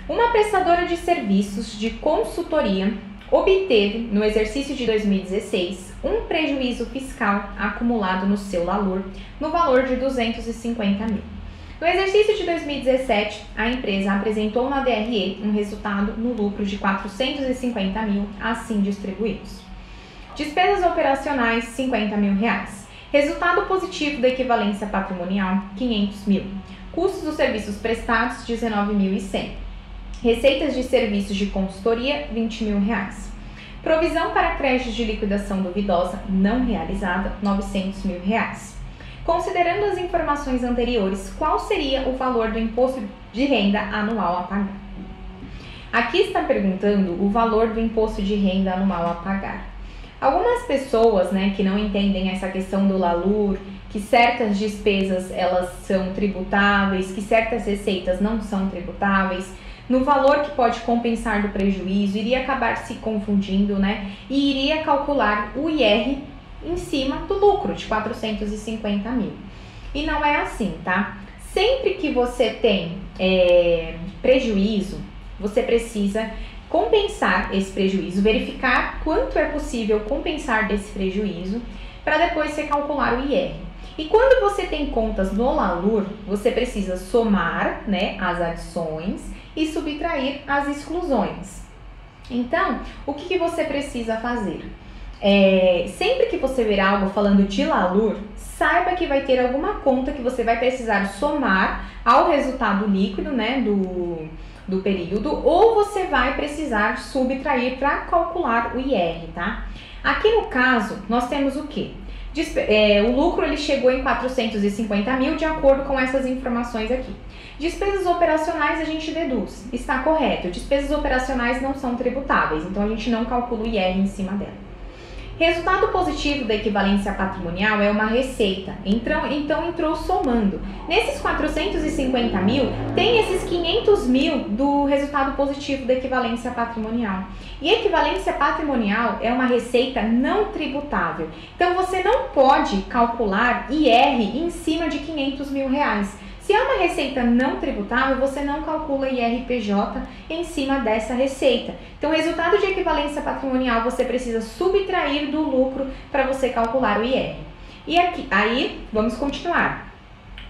Uma prestadora de serviços de consultoria obteve, no exercício de 2016, um prejuízo fiscal acumulado no seu LALUR no valor de 250 mil. No exercício de 2017, a empresa apresentou na DRE um resultado no lucro de 450 mil, assim distribuídos. Despesas operacionais, 50 mil reais. Resultado positivo da equivalência patrimonial, 500 mil. Custos dos serviços prestados, 19.100. Receitas de serviços de consultoria, 20 mil reais. Provisão para créditos de liquidação duvidosa não realizada, 900 mil reais. Considerando as informações anteriores, qual seria o valor do imposto de renda anual a pagar? Aqui está perguntando o valor do imposto de renda anual a pagar. Algumas pessoas, que não entendem essa questão do LALUR, que certas despesas elas são tributáveis, que certas receitas não são tributáveis, no valor que pode compensar do prejuízo, iria acabar se confundindo, e iria calcular o IR em cima do lucro de 450 mil. E não é assim, tá? Sempre que você tem prejuízo, você precisa compensar esse prejuízo, verificar quanto é possível compensar desse prejuízo, para depois você calcular o IR. E quando você tem contas no LALUR, você precisa somar, as adições e subtrair as exclusões. Então, o que você precisa fazer? Sempre que você ver algo falando de LALUR, saiba que vai ter alguma conta que você vai precisar somar ao resultado líquido, do período, ou você vai precisar subtrair para calcular o IR, tá? Aqui no caso, nós temos o quê? O lucro ele chegou em 450 mil de acordo com essas informações aqui. Despesas operacionais a gente deduz, está correto. Despesas operacionais não são tributáveis, então a gente não calcula o IR em cima dela. Resultado positivo da equivalência patrimonial é uma receita, então entrou somando. Nesses 450 mil, tem esses 500 mil do resultado positivo da equivalência patrimonial. E equivalência patrimonial é uma receita não tributável, então você não pode calcular IR em cima de 500 mil reais. Se é uma receita não tributável, você não calcula IRPJ em cima dessa receita. Então, o resultado de equivalência patrimonial você precisa subtrair do lucro para você calcular o IR. E aí, vamos continuar.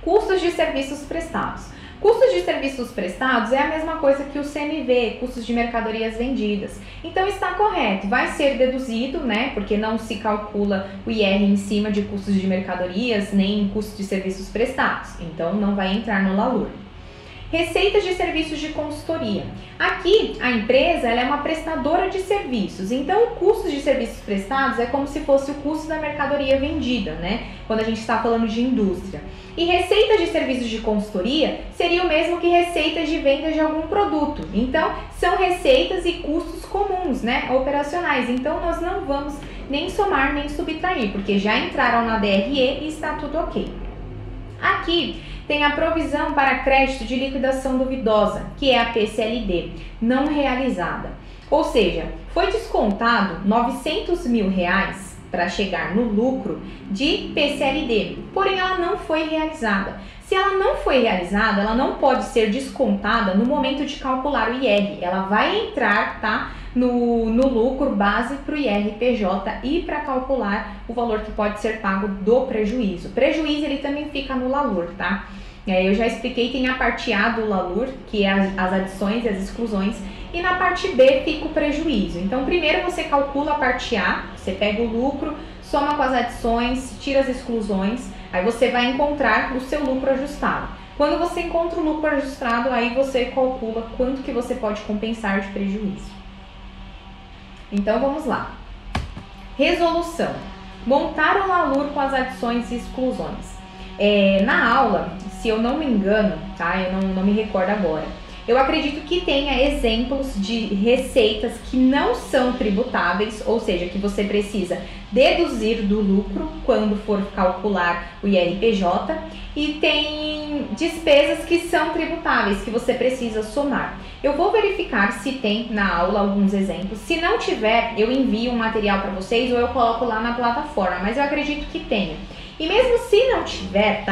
Custos de serviços prestados. Custos de serviços prestados é a mesma coisa que o CMV, custos de mercadorias vendidas. Então está correto, vai ser deduzido, porque não se calcula o IR em cima de custos de mercadorias, nem custos de serviços prestados. Então não vai entrar no LALUR. Receitas de serviços de consultoria. Aqui, a empresa ela é uma prestadora de serviços, então o custo de serviços prestados é como se fosse o custo da mercadoria vendida, quando a gente está falando de indústria. E receitas de serviços de consultoria seria o mesmo que receitas de venda de algum produto. Então, são receitas e custos comuns, operacionais. Então, nós não vamos nem somar nem subtrair, porque já entraram na DRE e está tudo ok. Aqui tem a provisão para crédito de liquidação duvidosa, que é a PCLD, não realizada. Ou seja, foi descontado 900 mil reais para chegar no lucro de PCLD, porém ela não foi realizada. Se ela não foi realizada, ela não pode ser descontada no momento de calcular o IR. Ela vai entrar, no lucro base para o IRPJ e para calcular o valor que pode ser pago do prejuízo. Prejuízo ele também fica no LALUR, tá? Eu já expliquei, tem a parte A do LALUR, que é as adições e as exclusões, e na parte B fica o prejuízo. Então, primeiro você calcula a parte A, você pega o lucro, soma com as adições, tira as exclusões, aí você vai encontrar o seu lucro ajustado. Quando você encontra o lucro ajustado, aí você calcula quanto que você pode compensar de prejuízo. Então, vamos lá. Resolução. Montar o LALUR com as adições e exclusões. Na aula, se eu não me engano, eu não me recordo agora, eu acredito que tenha exemplos de receitas que não são tributáveis, ou seja, que você precisa deduzir do lucro quando for calcular o IRPJ, e tem despesas que são tributáveis, que você precisa somar. Eu vou verificar se tem na aula alguns exemplos. Se não tiver, eu envio um material para vocês ou eu coloco lá na plataforma, mas eu acredito que tenha. E mesmo se não tiver,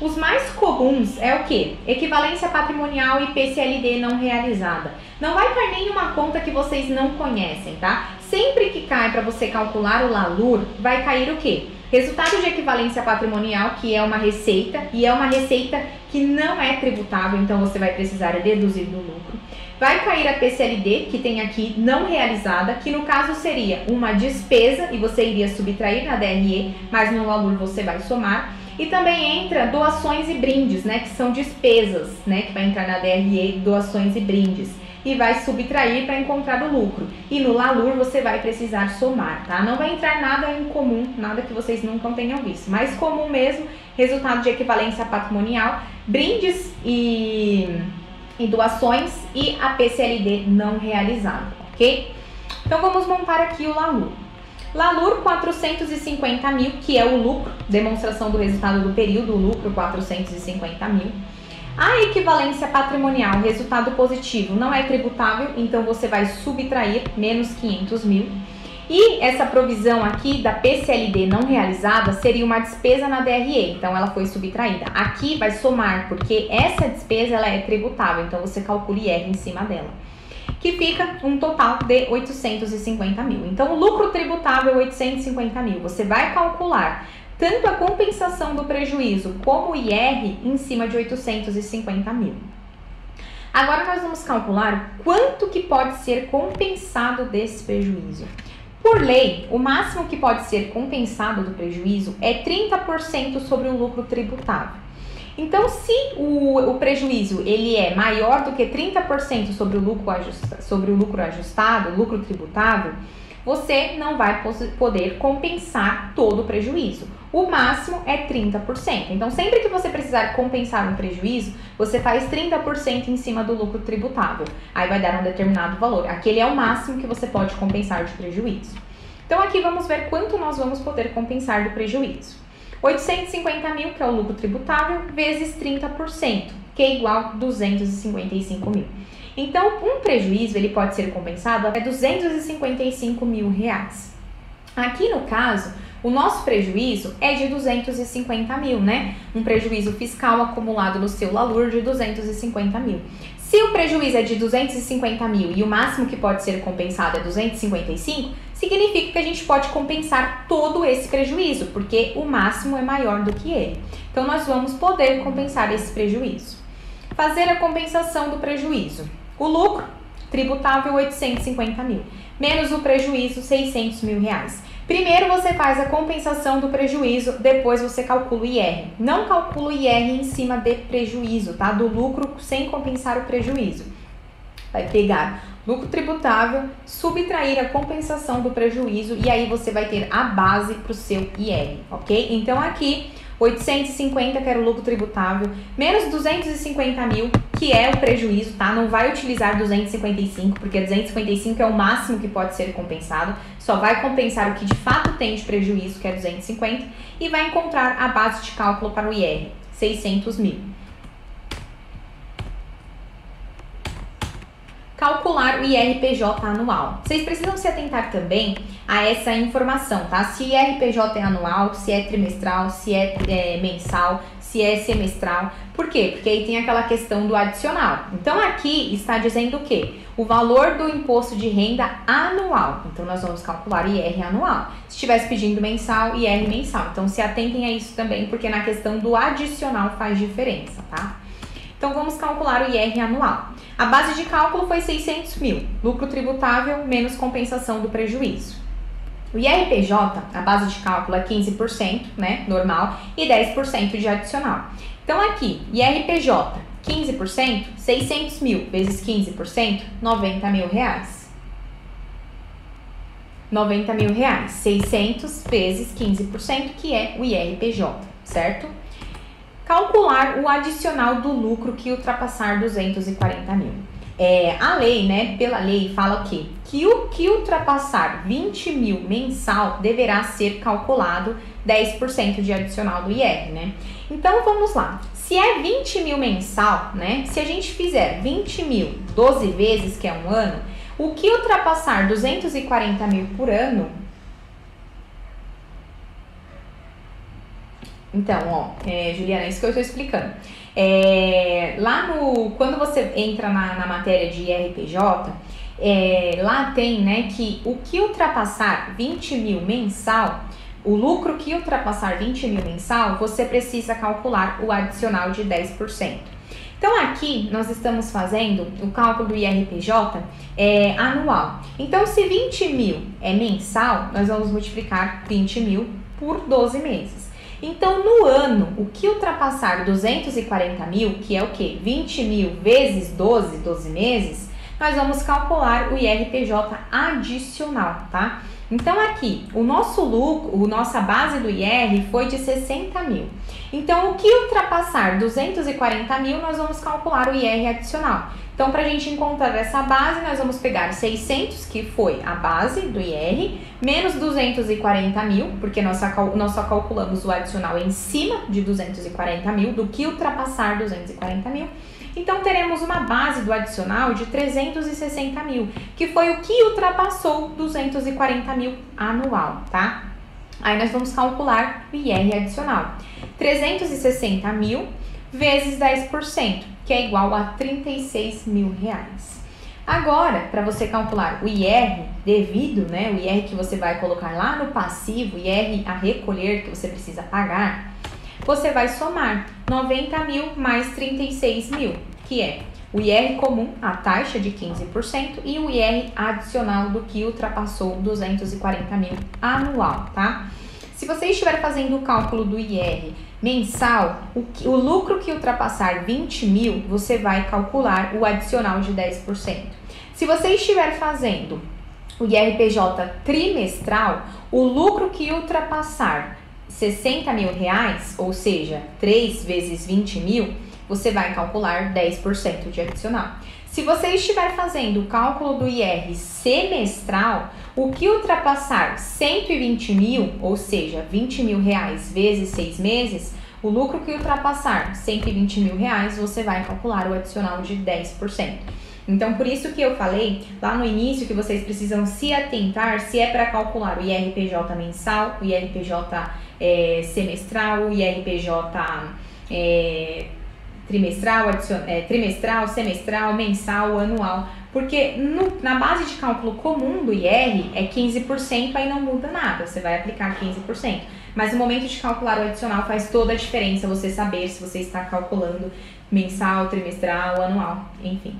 Os mais comuns é o quê? Equivalência patrimonial e PCLD não realizada. Não vai cair nenhuma conta que vocês não conhecem, tá? Sempre que cai para você calcular o LALUR, vai cair o quê? Resultado de equivalência patrimonial, que é uma receita, e é uma receita que não é tributável, então você vai precisar deduzir do lucro. Vai cair a PCLD, que tem aqui não realizada, que no caso seria uma despesa, e você iria subtrair na DRE, mas no LALUR você vai somar. E também entra doações e brindes, né, que são despesas, né, que vai entrar na DRE, doações e brindes. E vai subtrair para encontrar o lucro. E no LALUR você vai precisar somar, tá? Não vai entrar nada em comum, nada que vocês nunca tenham visto. Mais comum mesmo, resultado de equivalência patrimonial, brindes e doações e a PCLD não realizada, ok? Então vamos montar aqui o LALUR. LALUR 450 mil, que é o lucro, demonstração do resultado do período, o lucro 450 mil. A equivalência patrimonial, resultado positivo, não é tributável, então você vai subtrair menos 500 mil. E essa provisão aqui da PCLD não realizada seria uma despesa na DRE, então ela foi subtraída. Aqui vai somar, porque essa despesa ela é tributável, então você calcula IR em cima dela. Que fica um total de 850 mil. Então o lucro tributável é 850 mil. Você vai calcular tanto a compensação do prejuízo como o IR em cima de 850 mil. Agora nós vamos calcular quanto que pode ser compensado desse prejuízo. Por lei, o máximo que pode ser compensado do prejuízo é 30% sobre o lucro tributável. Então, se o prejuízo ele é maior do que 30% sobre o lucro ajustado, lucro tributável, você não vai poder compensar todo o prejuízo. O máximo é 30%. Então, sempre que você precisar compensar um prejuízo, você faz 30% em cima do lucro tributável. Aí vai dar um determinado valor. Aquele é o máximo que você pode compensar de prejuízo. Então, aqui vamos ver quanto nós vamos poder compensar do prejuízo. 850 mil, que é o lucro tributável, vezes 30%, que é igual a 255 mil. Então, um prejuízo ele pode ser compensado até 255 mil reais. Aqui no caso, o nosso prejuízo é de 250 mil, né? Um prejuízo fiscal acumulado no seu LALUR de 250 mil. Se o prejuízo é de 250 mil e o máximo que pode ser compensado é 255, significa que a gente pode compensar todo esse prejuízo, porque o máximo é maior do que ele. Então, nós vamos poder compensar esse prejuízo. Fazer a compensação do prejuízo. O lucro tributável 850 mil, menos o prejuízo 600 mil reais. Primeiro você faz a compensação do prejuízo, depois você calcula o IR. Não calcula o IR em cima de prejuízo, tá? Do lucro sem compensar o prejuízo. Vai pegar lucro tributável, subtrair a compensação do prejuízo e aí você vai ter a base para o seu IR, ok? Então aqui 850, que era o lucro tributável, menos 250 mil, que é o prejuízo, tá? Não vai utilizar 255, porque 255 é o máximo que pode ser compensado, só vai compensar o que de fato tem de prejuízo, que é 250, e vai encontrar a base de cálculo para o IR, 600 mil. Calcular o IRPJ anual. Vocês precisam se atentar também a essa informação, tá? Se IRPJ é anual, se é trimestral, se é mensal, se é semestral. Por quê? Porque aí tem aquela questão do adicional. Então, aqui está dizendo o quê? O valor do imposto de renda anual. Então, nós vamos calcular IR anual. Se estivesse pedindo mensal, IR mensal. Então, se atentem a isso também, porque na questão do adicional faz diferença, tá? Então, vamos calcular o IR anual. A base de cálculo foi 600 mil, lucro tributável menos compensação do prejuízo. O IRPJ, a base de cálculo é 15%, né, normal, e 10% de adicional. Então, aqui, IRPJ, 15%, 600 mil vezes 15%, 90 mil reais. 90 mil reais, 600 vezes 15%, que é o IRPJ, certo? Calcular o adicional do lucro que ultrapassar 240 mil. A lei, né, pela lei, fala o quê? Que o que ultrapassar 20 mil mensal deverá ser calculado 10% de adicional do IR, né? Então, vamos lá. Se é 20 mil mensal, né, se a gente fizer 20 mil 12 vezes, que é um ano, o que ultrapassar 240 mil por ano Então, Juliana, é isso que eu estou explicando. Quando você entra na matéria de IRPJ, lá tem, né, que o que ultrapassar 20 mil mensal, o lucro que ultrapassar 20 mil mensal, você precisa calcular o adicional de 10%. Então, aqui nós estamos fazendo o cálculo do IRPJ anual. Então, se 20 mil é mensal, nós vamos multiplicar 20 mil por 12 meses. Então, no ano, o que ultrapassar 240 mil, que é o quê? 20 mil vezes 12 meses, nós vamos calcular o IRPJ adicional, tá? Então, aqui, o nosso lucro, nossa base do IR foi de 60 mil. Então, o que ultrapassar 240 mil, nós vamos calcular o IR adicional. Então, para a gente encontrar essa base, nós vamos pegar 600, que foi a base do IR, menos 240 mil, porque nós só calculamos o adicional em cima de 240 mil, do que ultrapassar 240 mil. Então, teremos uma base do adicional de 360 mil, que foi o que ultrapassou 240 mil anual, tá? Aí, nós vamos calcular o IR adicional. 360 mil vezes 10%, que é igual a 36 mil reais. Agora, para você calcular o IR devido, né, o IR que você vai colocar lá no passivo, IR a recolher que você precisa pagar, você vai somar 90 mil mais 36 mil, que é o IR comum, a taxa de 15%, e o IR adicional do que ultrapassou 240 mil anual, tá? Se você estiver fazendo o cálculo do IR mensal, o lucro que ultrapassar 20 mil, você vai calcular o adicional de 10%. Se você estiver fazendo o IRPJ trimestral, o lucro que ultrapassar 60 mil reais, ou seja, 3 vezes 20 mil, você vai calcular 10% de adicional. Se você estiver fazendo o cálculo do IR semestral, o que ultrapassar 120 mil, ou seja, 20 mil reais vezes 6 meses, o lucro que ultrapassar 120 mil reais, você vai calcular o adicional de 10%. Então, por isso que eu falei lá no início que vocês precisam se atentar se é para calcular o IRPJ mensal, o IRPJ semestral, o IRPJ trimestral, semestral, mensal, anual, porque na base de cálculo comum do IR é 15%, aí não muda nada, você vai aplicar 15%. Mas no momento de calcular o adicional faz toda a diferença você saber se você está calculando mensal, trimestral, anual, enfim.